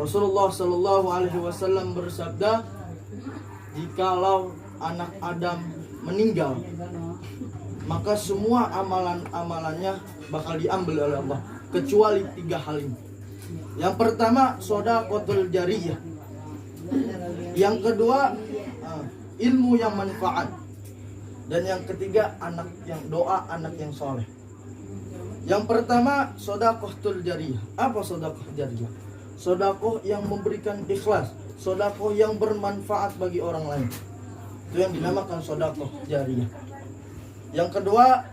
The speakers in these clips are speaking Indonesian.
Rasulullah Shallallahu Alaihi Wasallam bersabda, jikalau anak Adam meninggal, maka semua amalan-amalannya bakal diambil oleh Allah kecuali 3 hal ini. Yang pertama, shadaqatul jariyah. Yang kedua, ilmu yang manfaat. Dan yang ketiga, doa anak yang soleh. Yang pertama, shadaqatul jariyah. Apa shadaqah jariyah? Sedekah yang memberikan ikhlas, sedekah yang bermanfaat bagi orang lain. Itu yang dinamakan sedekah jariyah. Yang kedua,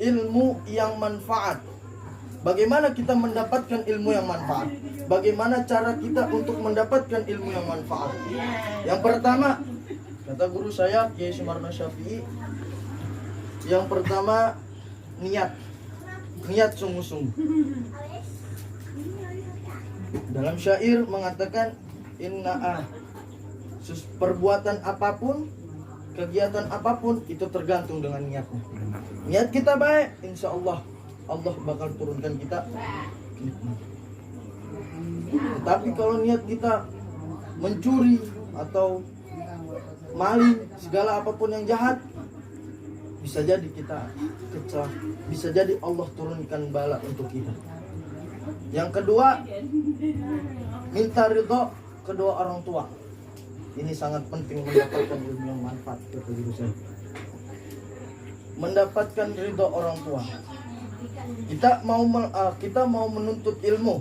ilmu yang manfaat. Bagaimana kita mendapatkan ilmu yang manfaat? Bagaimana cara kita untuk mendapatkan ilmu yang manfaat? Yang pertama, kata guru saya Kiai Sumarno Syafi'i, yang pertama niat sungguh-sungguh. Dalam syair mengatakan perbuatan apapun, kegiatan apapun itu tergantung dengan niatnya. Niat kita baik, insya Allah Allah bakal turunkan kita nikmat. Tetapi kalau niat kita mencuri atau maling, segala apapun yang jahat, bisa jadi kita kecil, bisa jadi Allah turunkan bala untuk kita. Yang kedua, minta ridho kedua orang tua. Ini sangat penting mendapatkan ilmu yang manfaat, kata guru saya. Mendapatkan ridho orang tua. Kita mau menuntut ilmu,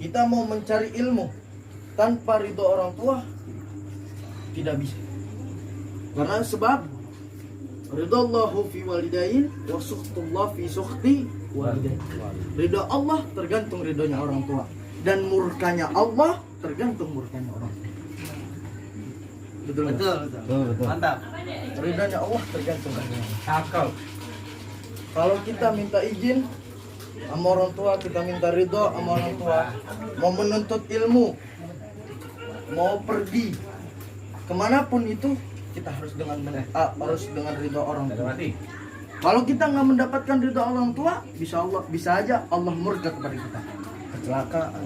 kita mau mencari ilmu tanpa ridho orang tua tidak bisa. Karena sebab ridallahu fi walidain wa sukhtullah fi sukhti walidain. Ridho Allah tergantung ridhonya orang tua, dan murkanya Allah tergantung murkanya orang tua. Betul. Mantap. Ridhonya Allah tergantung akal. Kalau kita minta izin sama orang tua, kita minta ridho sama orang tua, mau menuntut ilmu, mau pergi kemanapun itu, kita harus dengan ridho orang tua. Kalau kita nggak mendapatkan ridho orang tua, bisa aja Allah murka kepada kita, kecelakaan.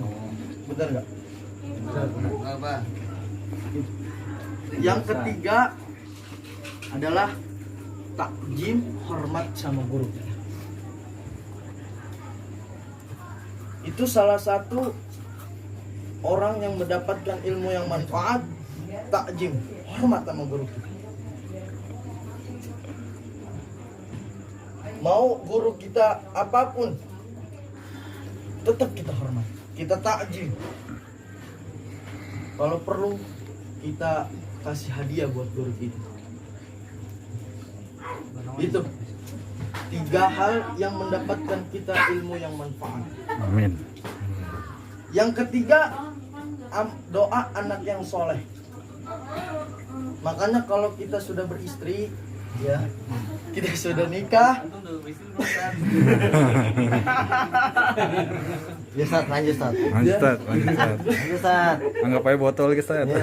Benar nggak? Benar. Yang ketiga adalah takjim, hormat sama guru kita. Itu salah satu orang yang mendapatkan ilmu yang manfaat, takjim, hormat sama guru kita. Mau guru kita apapun, tetap kita hormat, kita takjim. Kalau perlu kita kasih hadiah buat guru kita. Itu 3 hal yang mendapatkan kita ilmu yang manfaat. Amin. Yang ketiga, doa anak yang soleh. Makanya kalau kita sudah beristri, ya, kita sudah nikah. Ya, Ustaz, lanjut Ustaz. Lanjut Ustaz. Anggap aja botol guys, Ustaz. Ya.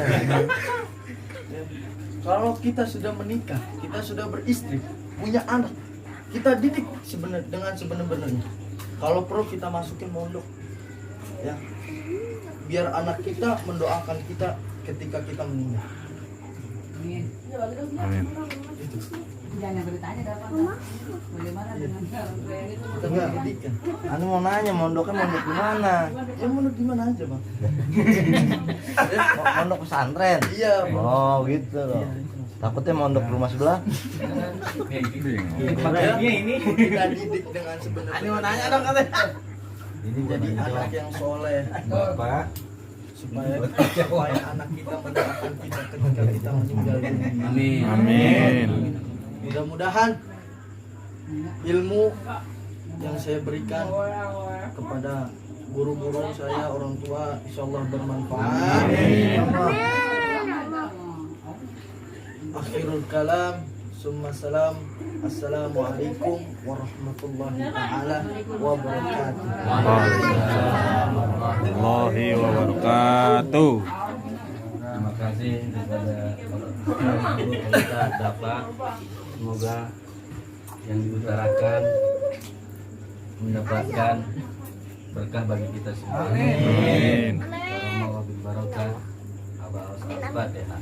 Kalau kita sudah menikah, kita sudah beristri, punya anak, kita didik dengan sebenar-benarnya. Kalau perlu kita masukin mondok, ya, biar anak kita mendoakan kita ketika kita meninggal. Amin. Itu. Jangan bertanya dapat. Bagaimana dengan Kita pendidikan. Anu mau nanya, mondoknya mondok di mana? Ya mondok di mana aja, Bang. Mondok pesantren. Iya, Bang. Oh, gitu loh. Iya, itu. Takutnya mondok rumah sebelah. Ini kita didik dengan sebenarnya. Ani mau nanya dong katanya. Ini jadi anak yang soleh, Bapak. supaya anak kita mendoakan kita ketika kita meninggal dunia. Amin. Amin. Mudah-mudahan ilmu yang saya berikan kepada guru-guru saya, orang tua, insyaallah bermanfaat. Akhirul kalam, summa salam. Assalamualaikum warahmatullahi taala wabarakatuh. Warahmatullahi wabarakatuh. Terima kasih kepada guru kita Dafa. Semoga yang diutarakan mendapatkan berkah bagi kita semua. Amin. Amin. Al-Fatihah.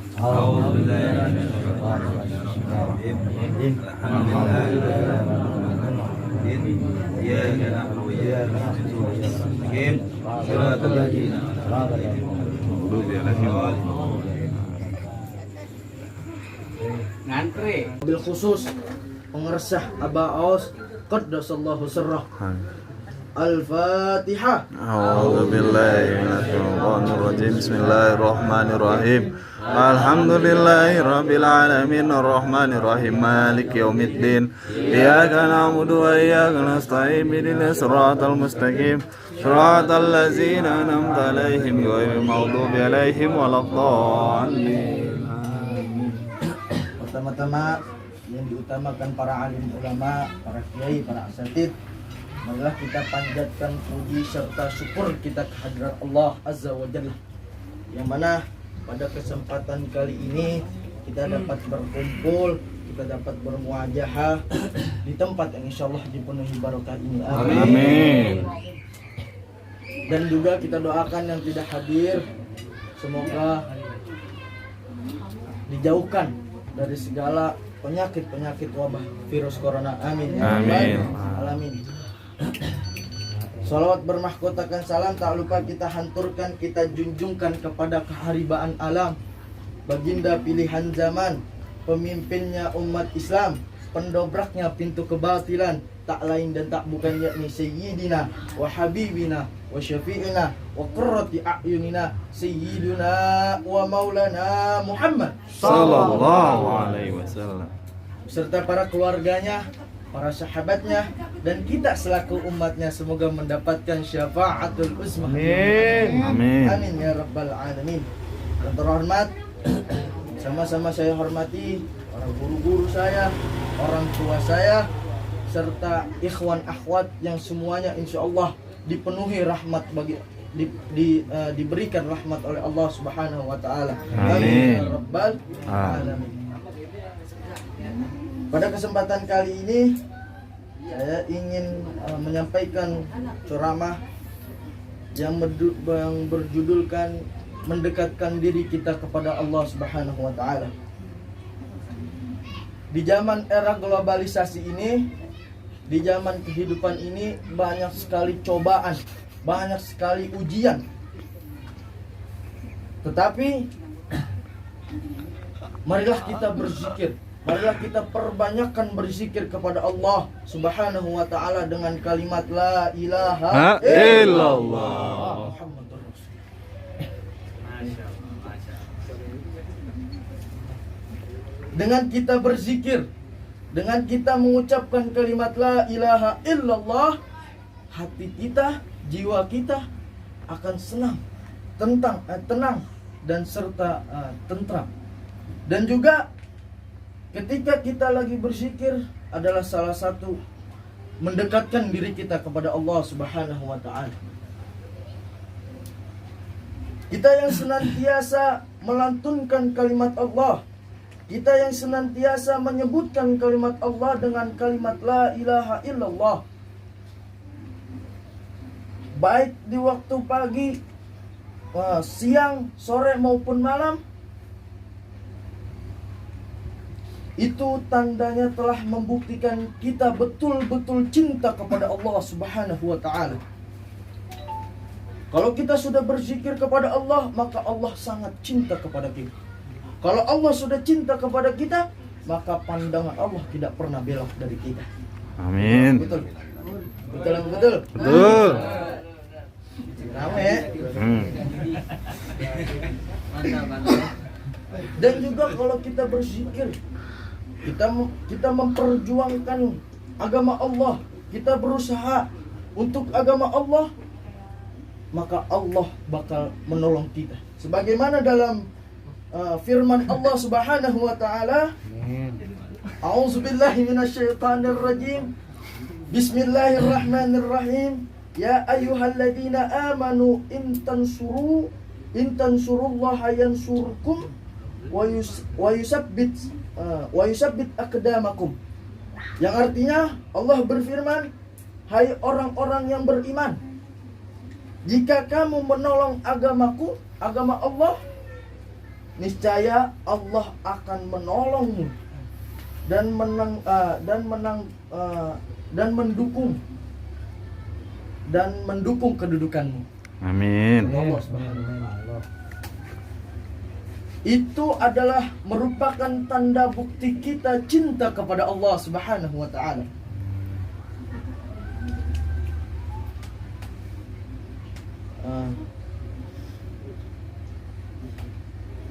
Ngantri. Bil khusus pengersah Aba Aus qaddasallahu sirrah. Al-Fatihah. A'udzu billahi minasyaitonir rajim. Bismillahirrahmanirrahim. Alhamdulillahirabbil alamin arrahmanir rahim maliki yaumiddin. Iyyaka na'budu wa iyyaka nasta'in ihdinas siratal mustaqim. Shiratal ladzina an'amta 'alaihim ghairil maghdubi 'alaihim waladdallin. Pertama-tama yang diutamakan para alim ulama, para kiai, para asatidz, marilah kita panjatkan puji serta syukur kita kehadirat Allah Azza wa Jalla, yang mana pada kesempatan kali ini kita dapat berkumpul, kita dapat bermuajahah di tempat yang insya Allah dipenuhi barokah ini. Amin. Dan juga kita doakan yang tidak hadir, semoga dijauhkan dari segala penyakit wabah virus corona. Amin. Amin. Alamin. Salawat bermahkotakan salam tak lupa kita hanturkan, kita junjungkan kepada keharibaan alam, baginda pilihan zaman, pemimpinnya umat Islam, pendobraknya pintu kebatilan, tak lain dan tak bukan yakni Sayyidina wa Habibina wa Syafi'ina wa qurrati a'yunina Sayyiduna wa Maulana Muhammad Sallallahu alaihi wasallam. serta para keluarganya, para sahabatnya, dan kita selaku umatnya semoga mendapatkan syafaatul uzma. Amin. Amin. Amin ya rabbal alamin. Yang terhormat, sama-sama saya hormati orang guru-guru saya, orang tua saya, serta ikhwan akhwat yang semuanya insya Allah dipenuhi rahmat diberikan rahmat oleh Allah Subhanahu wa taala. Amin. Ya rabbal alamin. Pada kesempatan kali ini saya ingin menyampaikan ceramah yang berjudulkan mendekatkan diri kita kepada Allah Subhanahu wa taala. Di zaman era globalisasi ini, di zaman kehidupan ini banyak sekali cobaan, banyak sekali ujian. Tetapi marilah kita berzikir. Marilah kita perbanyakkan berzikir kepada Allah Subhanahu wa taala dengan kalimat la ilaha illallah Muhammadur Rasulullah. Dengan kita berzikir, dengan kita mengucapkan kalimat la ilaha illallah, hati kita, jiwa kita akan tenang dan serta tentram. Dan juga ketika kita lagi berzikir adalah salah satu mendekatkan diri kita kepada Allah Subhanahu wa taala. Kita yang senantiasa melantunkan kalimat Allah, kita yang senantiasa menyebutkan kalimat Allah dengan kalimat la ilaha illallah, baik di waktu pagi, siang, sore maupun malam, itu tandanya telah membuktikan kita betul-betul cinta kepada Allah Subhanahu wa taala. Kalau kita sudah berzikir kepada Allah, maka Allah sangat cinta kepada kita. Kalau Allah sudah cinta kepada kita, maka pandangan Allah tidak pernah belok dari kita. Amin. Betul. Betul yang betul. Betul. Rame. Hmm. Dan juga kalau kita berzikir, kita memperjuangkan agama Allah, kita berusaha untuk agama Allah, maka Allah bakal menolong kita. Sebagaimana dalam firman Allah Subhanahu wa taala, A'udzubillahi minasyaitonirrajim. Bismillahirrahmanirrahim. Ya ayyuhalladzina amanu in tansurullaha yansurkum wa yusabbit aqdamakum. Yang artinya Allah berfirman, hai orang-orang yang beriman, jika kamu menolong agamaku, agama Allah, niscaya Allah akan menolongmu dan mendukung kedudukanmu. Amin. Allah Subhanahu wa Ta'ala. Itu adalah merupakan tanda bukti kita cinta kepada Allah Subhanahu wa Ta'ala.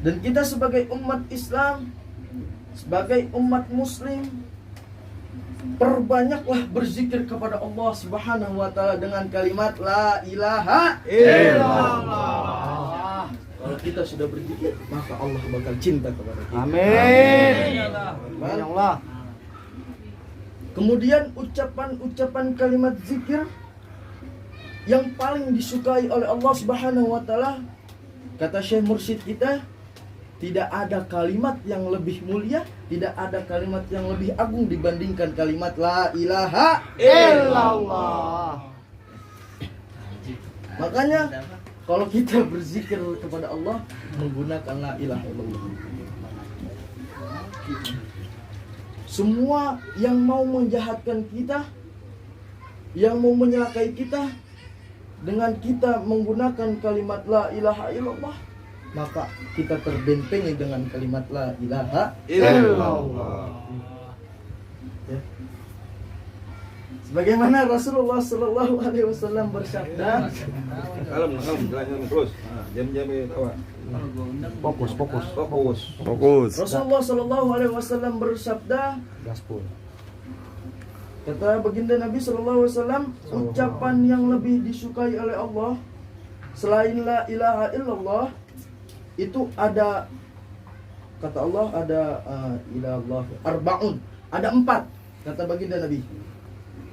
Dan kita sebagai umat Islam, sebagai umat Muslim, perbanyaklah berzikir kepada Allah Subhanahu wa Ta'ala dengan kalimat la ilaha illallah. Kalau kita sudah berzikir, maka Allah bakal cinta kepada kita. Amin. Ya Allah. Kemudian ucapan-ucapan kalimat zikir yang paling disukai oleh Allah Subhanahu wa Ta'ala, kata Syekh Mursyid kita, tidak ada kalimat yang lebih mulia, tidak ada kalimat yang lebih agung dibandingkan kalimat la ilaha illallah. Makanya kalau kita berzikir kepada Allah menggunakan la ilaha illallah, semua yang mau menjahatkan kita, yang mau menyelakai kita, dengan kita menggunakan kalimat la ilaha illallah, maka kita terbentengi dengan kalimat la ilaha illallah. Ya. Sebagaimana Rasulullah Sallallahu Alaihi Wasallam bersabda, Kalem, jalan terus. Jam-jam tawa. Fokus. Fokus. Rasulullah Sallallahu Alaihi Wasallam bersabda, Gaspol. kata baginda Nabi Sallallahu Alaihi Wasallam, ucapan yang lebih disukai oleh Allah selain la ilaha illallah itu ada, kata Allah, ada ilallah arba'un, ada 4, kata baginda Nabi.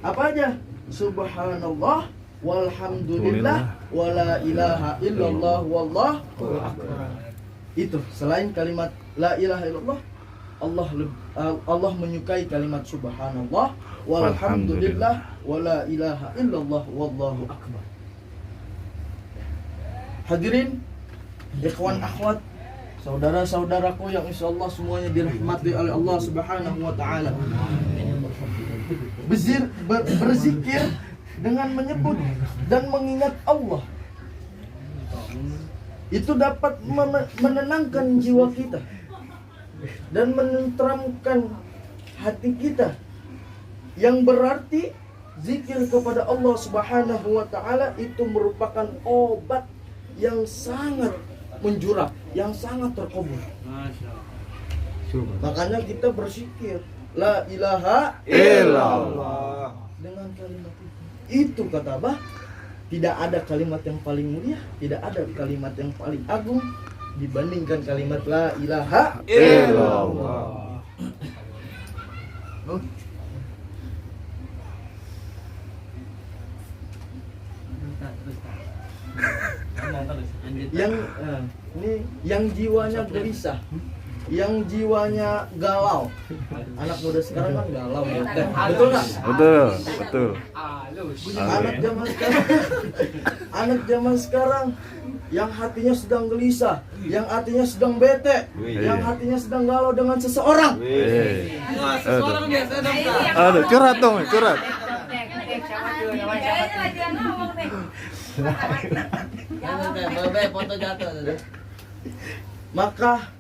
Apa aja? Subhanallah walhamdulillah wala ilaha illallah wallahu akbar. Itu selain kalimat la ilaha illallah, Allah menyukai kalimat subhanallah walhamdulillah wala ilaha illallah wallahu akbar. Hadirin, ikhwan akhwat, saudara-saudaraku yang insyaallah semuanya dirahmati oleh Allah Subhanahu wa Ta'ala, berzikir dengan menyebut dan mengingat Allah itu dapat menenangkan jiwa kita dan menenteramkan hati kita, yang berarti zikir kepada Allah Subhanahu wa Ta'ala itu merupakan obat yang sangat menjurah, yang sangat terkabul. Makanya kita berzikir la ilaha illallah dengan kalimat itu, kata Abah, tidak ada kalimat yang paling mulia, tidak ada kalimat yang paling agung dibandingkan kalimat la ilaha illallah. Yang jiwanya gelisah, yang jiwanya galau. Anak muda sekarang kan galau, betul nggak? Betul. Anak zaman sekarang yang hatinya sedang gelisah, yang hatinya sedang bete, yang hatinya sedang galau dengan seseorang. Seseorang biasa dong. Aduh, curhat dong, curhat. Foto jatuh. Maka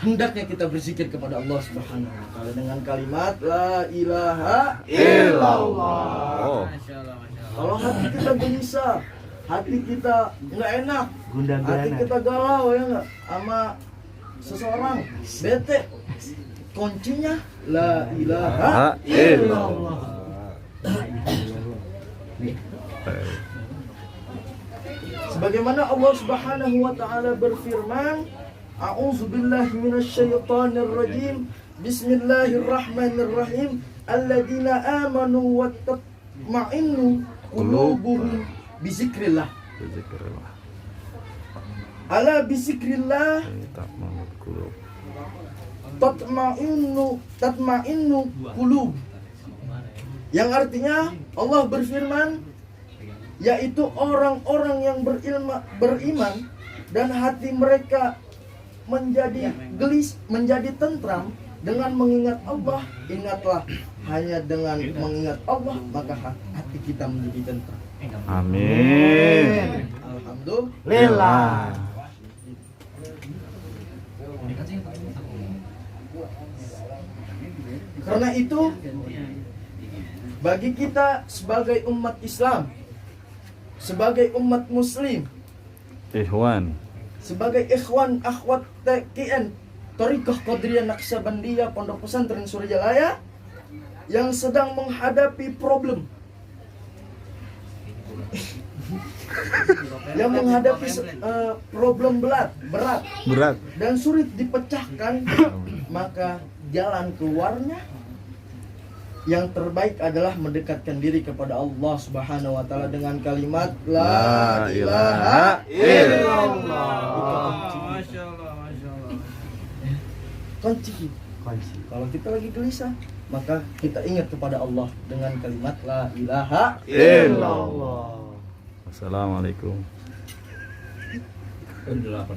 hendaknya kita berzikir kepada Allah Subhanahu wa Ta'ala dengan kalimat la ilaha illallah. Oh. Kalau hati kita gelisah, hati kita nggak enak, Gundah hati gulana. kita galau, ya nggak, sama seseorang, bete, kuncinya la ilaha illallah. Sebagaimana Allah Subhanahu wa Ta'ala berfirman, a'udzubillahi minasyaitonir rajim, bismillahirrahmanirrahim, alladzina amanu wa tatma'innu qulubuhum bizikrillah. Ala bizikrillah tatma'innu qulub. Yang artinya Allah berfirman, yaitu orang-orang yang beriman dan hati mereka menjadi gelis, menjadi tentram dengan mengingat Allah. Ingatlah, hanya dengan mengingat Allah maka hati kita menjadi tentram. Amin. Alhamdulillah. Karena itu bagi kita sebagai umat Islam, sebagai umat muslim, Ikhwan. sebagai ikhwan akhwat TKN Thariqah Qadiriyah Naqsabandiyah Pondok Pesantren Surjalaya yang sedang menghadapi problem, yang menghadapi problem berat dan sulit dipecahkan, maka jalan keluarnya yang terbaik adalah mendekatkan diri kepada Allah Subhanahu wa taala dengan kalimat la ilaha illallah. Kunci. Kalau kita lagi gelisah, maka kita ingat kepada Allah dengan kalimat la ilaha illallah. Assalamualaikum. Udah